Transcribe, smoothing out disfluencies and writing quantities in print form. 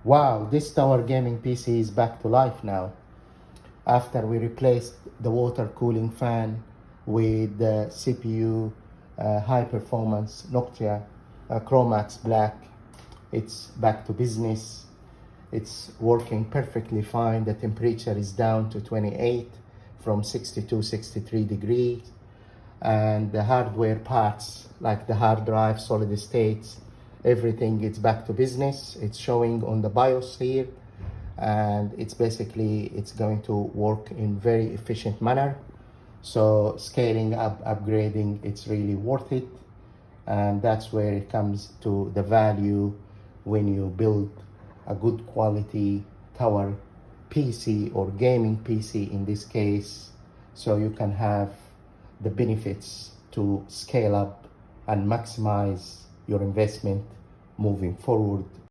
Wow, this tower gaming PC is back to life now. After we replaced the water cooling fan with the CPU high performance Noctua Chromax Black, it's back to business. It's working perfectly fine. The temperature is down to 28 from 62, 63 degrees. And the hardware parts like the hard drive, solid states, everything is back to business. It's showing on the BIOS here, and it's going to work in very efficient manner. So scaling up, upgrading, it's really worth it. And that's where it comes to the value when you build a good quality tower PC or gaming PC in this case, so you can have the benefits to scale up and maximize your investment moving forward.